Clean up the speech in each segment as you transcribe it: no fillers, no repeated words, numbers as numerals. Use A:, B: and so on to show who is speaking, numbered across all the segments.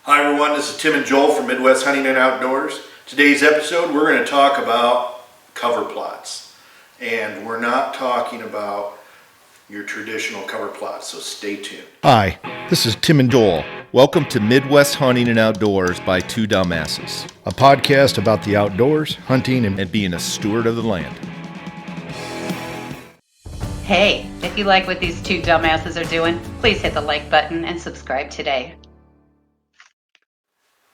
A: Hi everyone, this is Tim and Joel from Midwest Hunting and Outdoors. Today's episode we're going to talk about cover plots. And we're not talking about your traditional cover plots, so stay tuned.
B: Hi, this is Tim and Joel. Welcome to Midwest Hunting and Outdoors by Two Dumbasses,
C: a podcast about the outdoors, hunting,
B: and being a steward of the land.
D: Hey, if you like what these two dumbasses are doing, please hit the like button and subscribe today.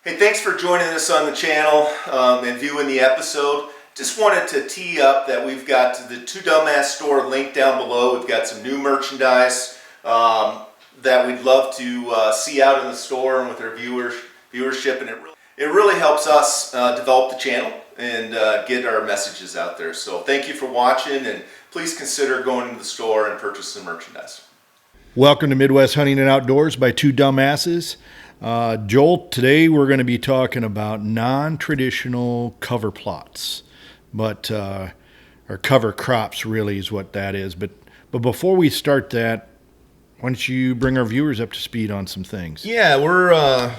B: Hey, thanks for joining us on the channel and viewing the episode. Just wanted to tee up that we've got the Two Dumbass store linked down below. We've got some new merchandise that we'd love to see out in the store and with our viewership, and it really helps us develop the channel and get our messages out there. So thank you for watching, and please consider going to the store and purchasing merchandise.
C: Welcome to Midwest Hunting and Outdoors by Two Dumbasses. Joel, today we're going to be talking about non-traditional cover plots, but or cover crops really is what that is. But before we start that, why don't you bring our viewers up to speed on some things?
B: Yeah, we're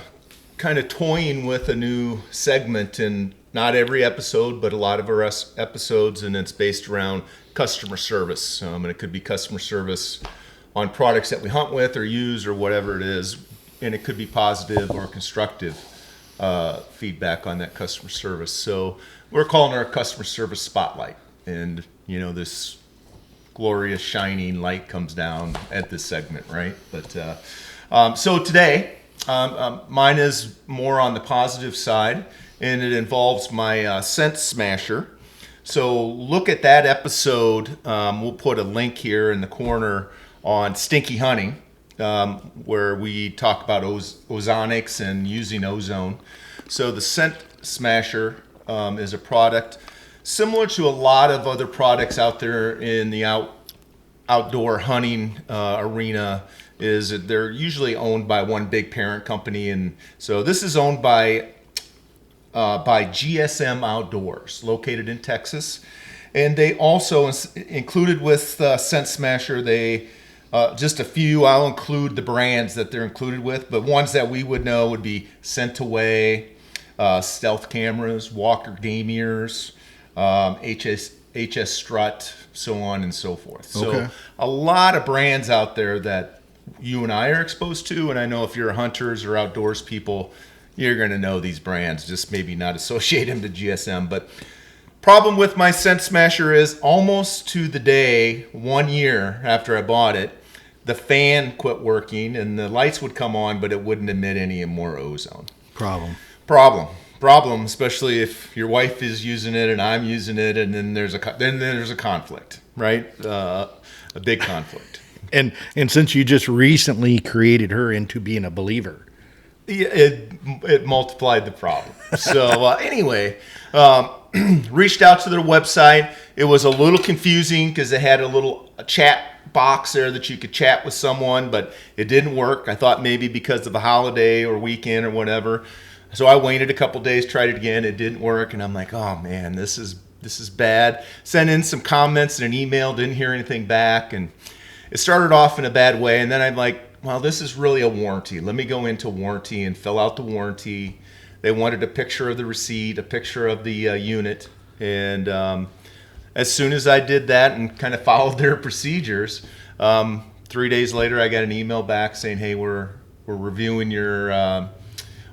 B: kind of toying with a new segment, and not every episode, but a lot of our episodes, and it's based around customer service. And it could be customer service on products that we hunt with or use or whatever it is. And it could be positive or constructive feedback on that customer service. So we're calling our customer service spotlight. And, you know, this glorious shining light comes down at this segment, right? But so today, mine is more on the positive side, and it involves my scent smasher. So look at that episode. We'll put a link here in the corner on stinky hunting. Where we talk about ozonics and using ozone. So the Scent Smasher is a product similar to a lot of other products out there in the outdoor hunting arena. Is that they're usually owned by one big parent company, and so this is owned by GSM Outdoors, located in Texas, and they also included with Scent Smasher they. Just a few, I'll include the brands that they're included with, but ones that we would know would be Scent Away, Stealth Cameras, Walker Game Ears, HS Strut, so on and so forth.
C: Okay.
B: So a lot of brands out there that you and I are exposed to, and I know if you're hunters or outdoors people, you're going to know these brands, just maybe not associate them to GSM. But problem with my Scent Smasher is almost to the day, 1 year after I bought it, the fan quit working and the lights would come on, but it wouldn't emit any more ozone. Problem, especially if your wife is using it and I'm using it, and then there's a conflict, right? A big conflict.
C: And since you just recently created her into being a believer,
B: it multiplied the problem. So anyway, reached out to their website. It was a little confusing because they had a chat box there that you could chat with someone, but it didn't work. I thought maybe because of the holiday or weekend or whatever. So I waited a couple days, tried it again. It didn't work, and I'm like, oh man, this is bad. Sent in some comments and an email, didn't hear anything back, and it started off in a bad way. And then I'm like, well, this is really a warranty. Let me go into warranty and fill out the warranty. They wanted a picture of the receipt, a picture of the unit, and as soon as I did that and kind of followed their procedures, 3 days later I got an email back saying, hey, we're reviewing your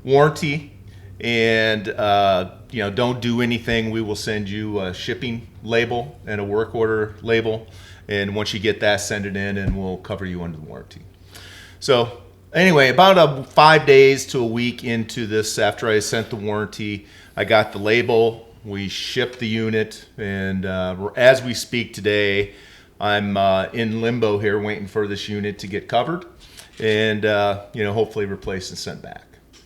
B: warranty, and don't do anything. We will send you a shipping label and a work order label, and once you get that, send it in and we'll cover you under the warranty. So anyway, about 5 days to a week into this, after I sent the warranty, I got the label. We shipped the unit, and as we speak today, I'm in limbo here waiting for this unit to get covered and hopefully replaced and sent back.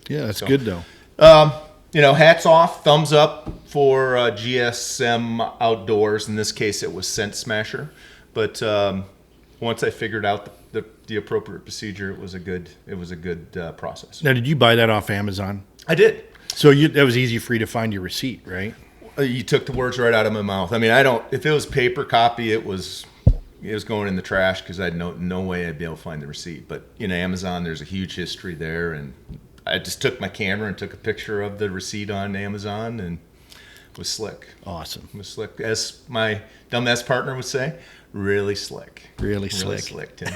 C: Yeah, that's good though.
B: Hats off, thumbs up for GSM Outdoors. In this case, it was Scent Smasher, but once I figured out the appropriate procedure, it was a good process.
C: Now, did you buy that off Amazon?
B: I did.
C: So that was easy for you to find your receipt, right?
B: You took the words right out of my mouth. I mean, if it was paper copy, it was going in the trash because I had no way I'd be able to find the receipt. But Amazon, there's a huge history there, and I just took my camera and took a picture of the receipt on Amazon, and it was slick.
C: Awesome.
B: It was slick. As my dumbass partner would say, really slick.
C: Really slick.
B: Really slick, Tim.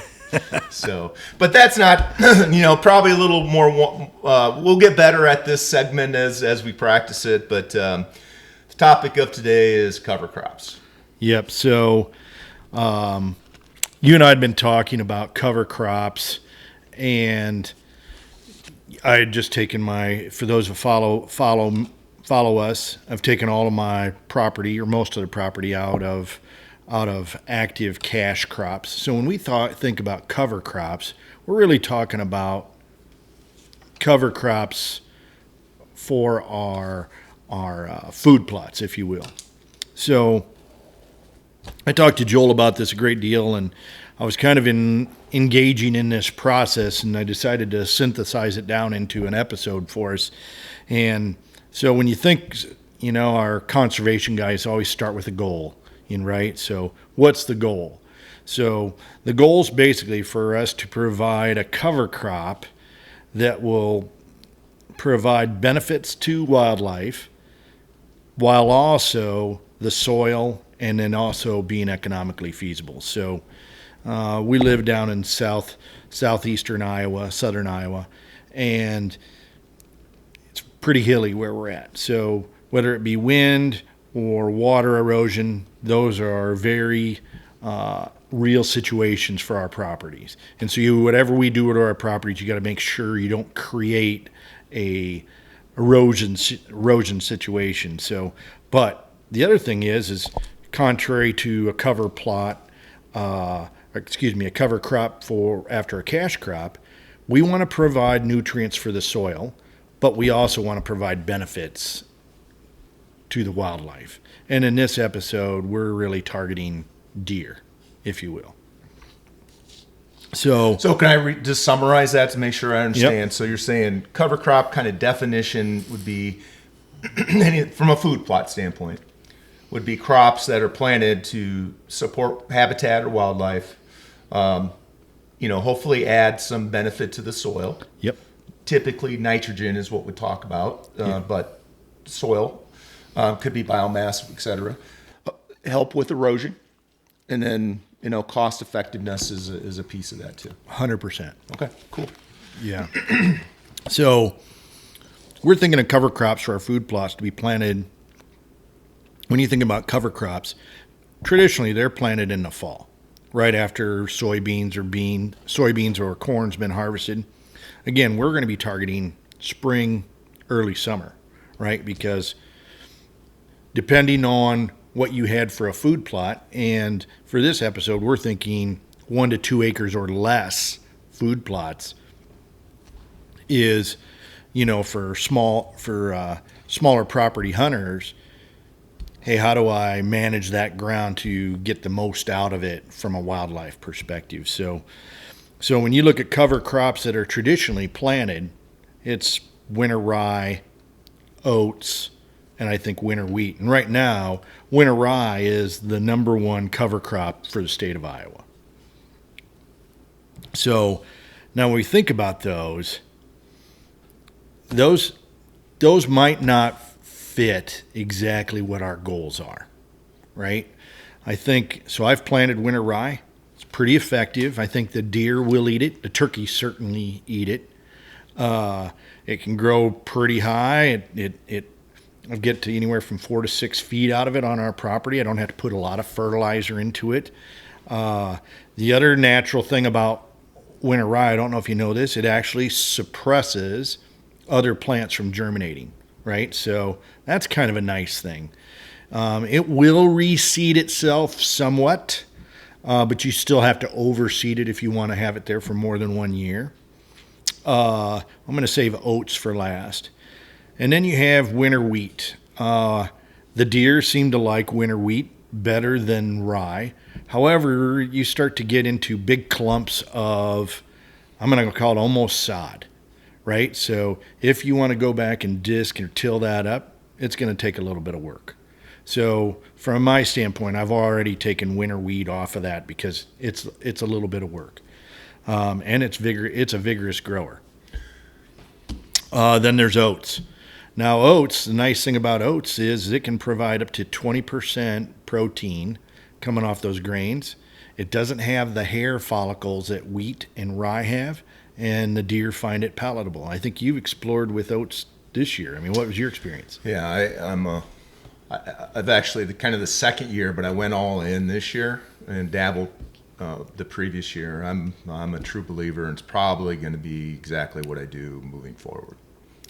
B: So, but that's not, probably a little more, we'll get better at this segment as we practice it, but the topic of today is cover crops.
C: Yep. So you and I had been talking about cover crops, and I had just taken for those who follow us, I've taken all of my property, or most of the property, out of active cash crops. So when we think about cover crops, we're really talking about cover crops for our food plots, if you will. So I talked to Joel about this a great deal, and I was kind of engaging in this process, and I decided to synthesize it down into an episode for us. And so when you think, our conservation guys always start with a goal, right? So what's the goal? So the goal is basically for us to provide a cover crop that will provide benefits to wildlife while also the soil, and then also being economically feasible. So we live down in southeastern Iowa, southern Iowa, and it's pretty hilly where we're at. So whether it be wind or water erosion, those are very real situations for our properties. And so whatever we do to our properties, you got to make sure you don't create a erosion situation. So, but the other thing is contrary to a cover crop after a cash crop, we want to provide nutrients for the soil, but we also want to provide benefits to the wildlife. And in this episode, we're really targeting deer, if you will. So
B: can I just summarize that to make sure I understand?
C: Yep.
B: So you're saying cover crop kind of definition would be, from a food plot standpoint, would be crops that are planted to support habitat or wildlife, hopefully add some benefit to the soil.
C: Yep.
B: Typically nitrogen is what we talk about, but soil could be biomass, etc. Help with erosion, and then cost effectiveness is a piece of that too.
C: 100%.
B: Okay, cool.
C: Yeah. So we're thinking of cover crops for our food plots to be planted. When you think about cover crops, traditionally they're planted in the fall, right after soybeans or corn's been harvested. Again, we're going to be targeting spring, early summer, right? Because depending on what you had for a food plot, and for this episode, we're thinking 1 to 2 acres or less food plots is, for smaller property hunters. Hey, how do I manage that ground to get the most out of it from a wildlife perspective? So when you look at cover crops that are traditionally planted, it's winter rye, oats, and I think winter wheat. And right now, winter rye is the number one cover crop for the state of Iowa. So now when we think about those might not fit exactly what our goals are, right? I think, so I've planted winter rye. It's pretty effective. I think the deer will eat it. The turkeys certainly eat it. It can grow pretty high. I get to anywhere from 4 to 6 feet out of it on our property. I don't have to put a lot of fertilizer into it. The other natural thing about winter rye, I don't know if you know this, it actually suppresses other plants from germinating, right? So that's kind of a nice thing. It will reseed itself somewhat, but you still have to overseed it if you want to have it there for more than 1 year. I'm going to save oats for last. And then you have winter wheat. The deer seem to like winter wheat better than rye. However, you start to get into big clumps of, I'm going to call it almost sod, right? So if you want to go back and disc or till that up, it's going to take a little bit of work. So from my standpoint, I've already taken winter wheat off of that because it's a little bit of work. And it's a vigorous grower. Then there's oats. Now, oats, the nice thing about oats is it can provide up to 20% protein coming off those grains. It doesn't have the hair follicles that wheat and rye have, and the deer find it palatable. I think you've explored with oats this year. I mean, what was your experience?
B: Yeah, I've actually the second year, but I went all in this year and dabbled the previous year. I'm a true believer, and it's probably going to be exactly what I do moving forward.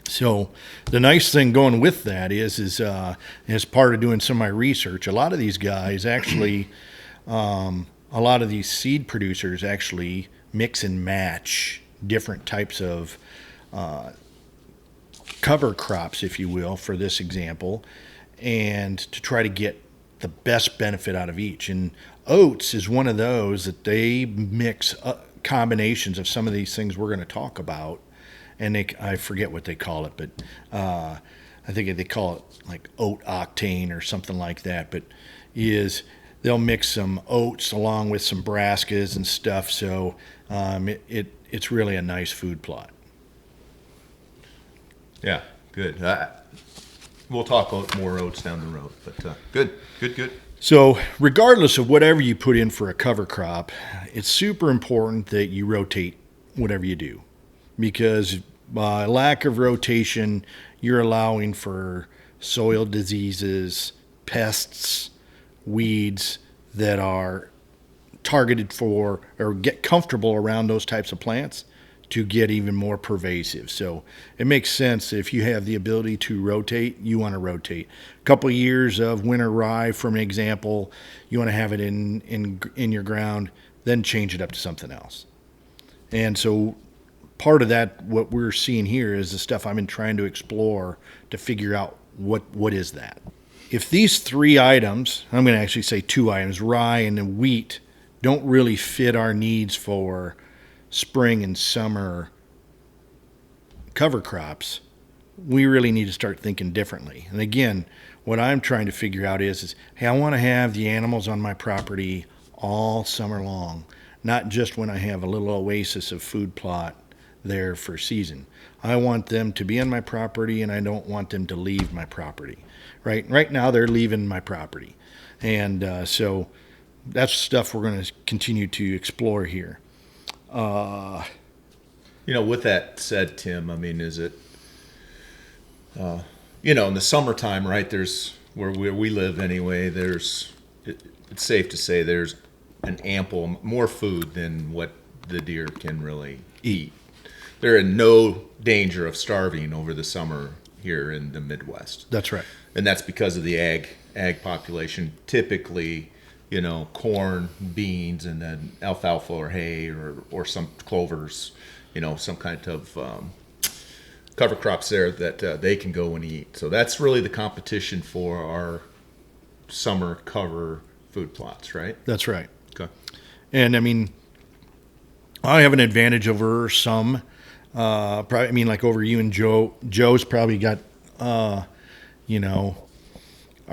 C: So the nice thing going with that is as part of doing some of my research, a lot of these guys actually, a lot of these seed producers actually mix and match different types of cover crops, if you will, for this example, and to try to get the best benefit out of each. And oats is one of those that they mix combinations of some of these things we're going to talk about. And I forget what they call it, but I think they call it like oat octane or something like that. But they'll mix some oats along with some brassicas and stuff, so it's really a nice food plot.
B: Yeah, good. We'll talk more oats down the road, but good.
C: So regardless of whatever you put in for a cover crop, it's super important that you rotate whatever you do, because by lack of rotation, you're allowing for soil diseases, pests, weeds that are targeted for or get comfortable around those types of plants to get even more pervasive. So it makes sense if you have the ability to rotate, you want to rotate. A couple of years of winter rye, for an example, you want to have it in your ground, then change it up to something else. And so part of that, what we're seeing here, is the stuff I've been trying to explore to figure out what is that. If these three items, I'm going to actually say two items, rye and then wheat, don't really fit our needs for spring and summer cover crops, we really need to start thinking differently. And again, what I'm trying to figure out is hey, I want to have the animals on my property all summer long, not just when I have a little oasis of food plot there for season. I want them to be on my property, and I don't want them to leave my property. Right now they're leaving my property, and so that's stuff we're going to continue to explore here.
B: With that said, Tim, I mean, is it in the summertime, right? There's where we live anyway. It's safe to say there's an ample more food than what the deer can really eat. They're in no danger of starving over the summer here in the Midwest.
C: That's right.
B: And that's because of the ag population. Typically, corn, beans, and then alfalfa or hay or some clovers, some kind of cover crops there that they can go and eat. So that's really the competition for our summer cover food plots, right?
C: That's right.
B: Okay.
C: And I mean, I have an advantage over some. Probably, I mean, like over you and Joe. Joe's probably got, our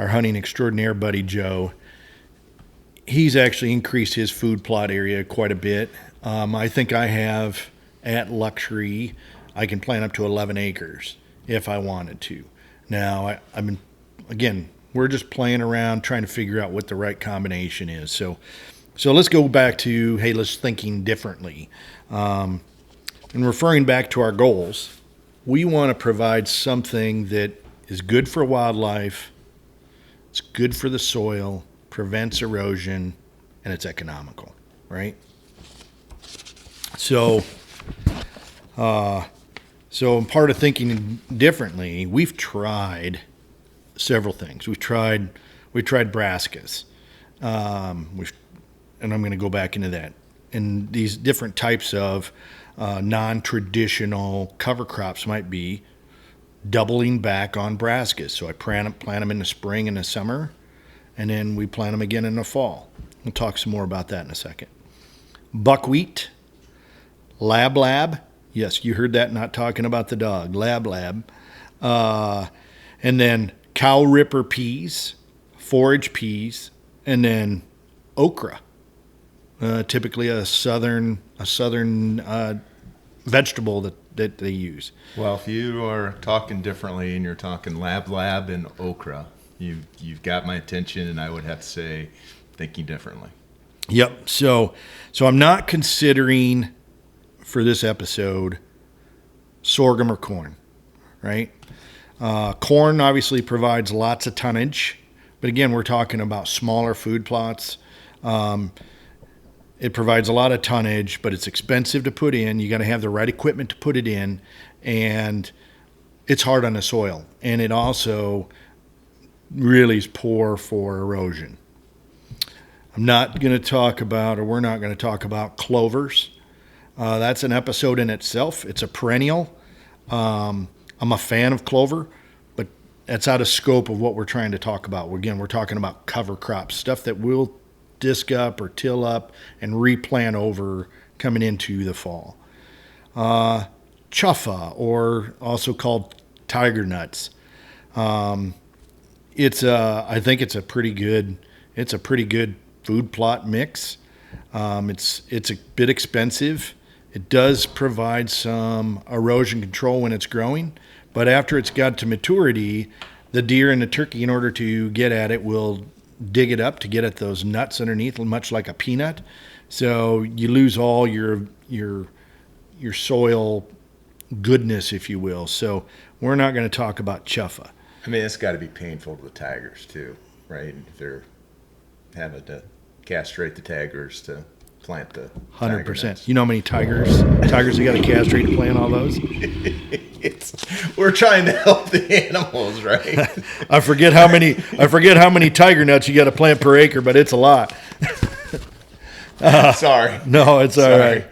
C: hunting extraordinaire buddy Joe. He's actually increased his food plot area quite a bit. I think I have at luxury, I can plant up to 11 acres if I wanted to. Now, we're just playing around trying to figure out what the right combination is. So let's go back to, hey, let's thinking differently. And referring back to our goals, we want to provide something that is good for wildlife, it's good for the soil, prevents erosion, and it's economical, right? So part of thinking differently, we've tried several things. We tried brassicas, and I'm going to go back into that. And these different types of non-traditional cover crops might be doubling back on brassicas. So I plant them in the spring and the summer, and then we plant them again in the fall. We'll talk some more about that in a second. Buckwheat, lab. Yes, you heard that, not talking about the dog. Lab. And then cow ripper peas, forage peas, and then okra. Typically a southern vegetable that they use.
B: Well, if you are talking differently and you're talking lab and okra, you've got my attention, and I would have to say thinking differently.
C: Yep. So I'm not considering for this episode sorghum or corn, right? Corn obviously provides lots of tonnage, but again, we're talking about smaller food plots. It provides a lot of tonnage, but it's expensive to put in. You got to have the right equipment to put it in, and it's hard on the soil. And it also really is poor for erosion. I'm not going to talk about, or we're not going to talk about clovers. That's an episode in itself. It's a perennial. I'm a fan of clover, but that's out of scope of what we're trying to talk about. Again, we're talking about cover crops, stuff that we'll disc up or till up and replant over coming into the fall. Chuffa, or also called tiger nuts. I think it's a pretty good food plot mix. It's a bit expensive. It does provide some erosion control when it's growing, but after it's got to maturity, the deer and the turkey, in order to get at it, will dig it up to get at those nuts underneath, much like a peanut. So you lose all your soil goodness, if you will. So we're not going to talk about chuffa.
B: I mean, it's got to be painful to the tigers too, right? If they're having to castrate the tigers to plant the
C: 100%. You know how many tigers you got to castrate to plant all those?
B: We're trying to help the animals, right?
C: I forget how many tiger nuts you got to plant per acre, but it's a lot.
B: Sorry.
C: No, it's all right.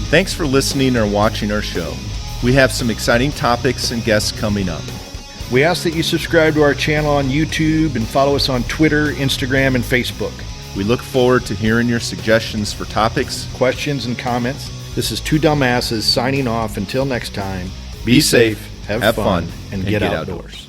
B: Thanks for listening or watching our show. We have some exciting topics and guests coming up.
C: We ask that you subscribe to our channel on YouTube and follow us on Twitter, Instagram, and Facebook.
B: We look forward to hearing your suggestions for topics,
C: Questions and comments. This is Two Dumbasses signing off. Until next time,
B: Be safe,
C: have fun, and get
B: get
C: outdoors.